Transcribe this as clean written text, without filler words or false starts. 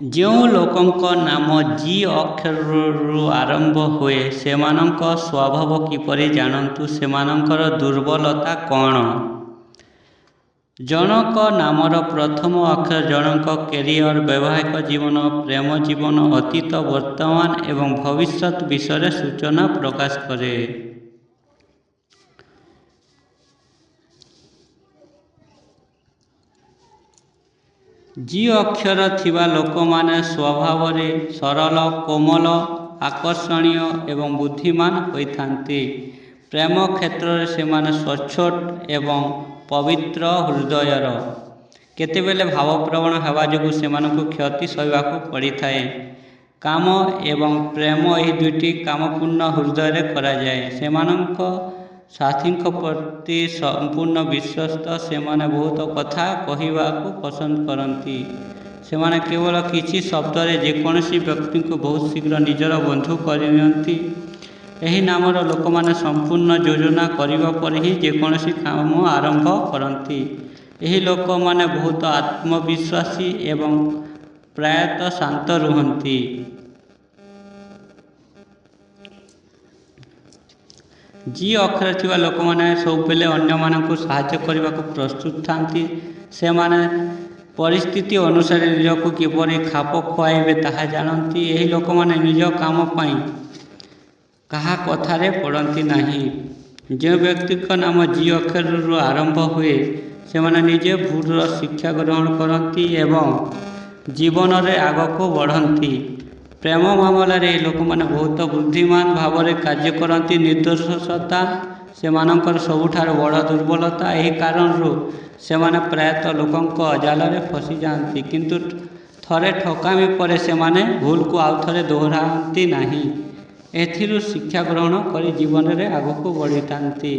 ଯେଉଁ ଲୋକଙ୍କ ନାମ ଜି ଅକ୍ଷରରୁ ଆରମ୍ଭ ହୁଏ ସେମାନଙ୍କ ସ୍ୱଭାବ କିପରି ଜାଣନ୍ତୁ, ସେମାନଙ୍କର ଦୁର୍ବଳତା କ'ଣ? ଜଣକ ନାମର ପ୍ରଥମ ଅକ୍ଷର ଜଣକ କ୍ୟାରିୟର, ବୈବାହିକ ଜୀବନ, ପ୍ରେମ ଜୀବନ, ଅତୀତ, ବର୍ତ୍ତମାନ ଏବଂ ଭବିଷ୍ୟତ ବିଷୟରେ ସୂଚନା ପ୍ରକାଶ କରେ। ଜି ଅକ୍ଷର ଥିବା ଲୋକମାନେ ସ୍ୱଭାବରେ ସରଳ, କୋମଳ, ଆକର୍ଷଣୀୟ ଏବଂ ବୁଦ୍ଧିମାନ ହୋଇଥାନ୍ତି। ପ୍ରେମ କ୍ଷେତ୍ରରେ ସେମାନେ ସଚ୍ଚୋଟ ଏବଂ ପବିତ୍ର ହୃଦୟର। କେତେବେଳେ ଭାବପ୍ରବଣ ହେବା ଯୋଗୁଁ ସେମାନଙ୍କୁ କ୍ଷତି ସହିବାକୁ ପଡ଼ିଥାଏ। କାମ ଏବଂ ପ୍ରେମ ଏହି ଦୁଇଟି କାମପୂର୍ଣ୍ଣ ହୃଦୟରେ କରାଯାଏ। ସେମାନଙ୍କ ସାଥୀଙ୍କ ପ୍ରତି ସମ୍ପୂର୍ଣ୍ଣ ବିଶ୍ୱସ୍ତ। ସେମାନେ ବହୁତ କଥା କହିବାକୁ ପସନ୍ଦ କରନ୍ତି। ସେମାନେ କେବଳ କିଛି ଶବ୍ଦରେ ଯେକୌଣସି ବ୍ୟକ୍ତିଙ୍କୁ ବହୁତ ଶୀଘ୍ର ନିଜର ବନ୍ଧୁ କରିନିଅନ୍ତି। ଏହି ନାମର ଲୋକମାନେ ସମ୍ପୂର୍ଣ୍ଣ ଯୋଜନା କରିବା ପରେ ହିଁ ଯେକୌଣସି କାମ ଆରମ୍ଭ କରନ୍ତି। ଏହି ଲୋକମାନେ ବହୁତ ଆତ୍ମବିଶ୍ୱାସୀ ଏବଂ ପ୍ରାୟତଃ ଶାନ୍ତ ରୁହନ୍ତି। ଜି ଅକ୍ଷର ଥିବା ଲୋକମାନେ ସବୁବେଳେ ଅନ୍ୟମାନଙ୍କୁ ସାହାଯ୍ୟ କରିବାକୁ ପ୍ରସ୍ତୁତ ଥାନ୍ତି। ସେମାନେ ପରିସ୍ଥିତି ଅନୁସାରେ ନିଜକୁ କିପରି ଖାପ ଖୁଆଇବେ ତାହା ଜାଣନ୍ତି। ଏହି ଲୋକମାନେ ନିଜ କାମ ପାଇଁ କାହା କଥାରେ ପଡ଼ନ୍ତି ନାହିଁ। ଯେଉଁ ବ୍ୟକ୍ତିଙ୍କ ନାମ ଜି ଅକ୍ଷରରୁ ଆରମ୍ଭ ହୁଏ ସେମାନେ ନିଜେ ଭୁଲର ଶିକ୍ଷା ଗ୍ରହଣ କରନ୍ତି ଏବଂ ଜୀବନରେ ଆଗକୁ ବଢ଼ନ୍ତି। ପ୍ରେମ ମାମଲାରେ ଏହି ଲୋକମାନେ ବହୁତ ବୁଦ୍ଧିମାନ ଭାବରେ କାର୍ଯ୍ୟ କରନ୍ତି। ନିର୍ଦ୍ଦୋଷତା ସେମାନଙ୍କର ସବୁଠାରୁ ବଡ଼ ଦୁର୍ବଳତା। ଏହି କାରଣରୁ ସେମାନେ ପ୍ରାୟତଃ ଲୋକଙ୍କ ଜାଲରେ ଫସିଯାଆନ୍ତି, କିନ୍ତୁ ଥରେ ଠକାମି ପରେ ସେମାନେ ଭୁଲକୁ ଆଉଥରେ ଦୋହରାନ୍ତି ନାହିଁ। ଏଥିରୁ ଶିକ୍ଷା ଗ୍ରହଣ କରି ଜୀବନରେ ଆଗକୁ ବଢ଼ିଥାନ୍ତି।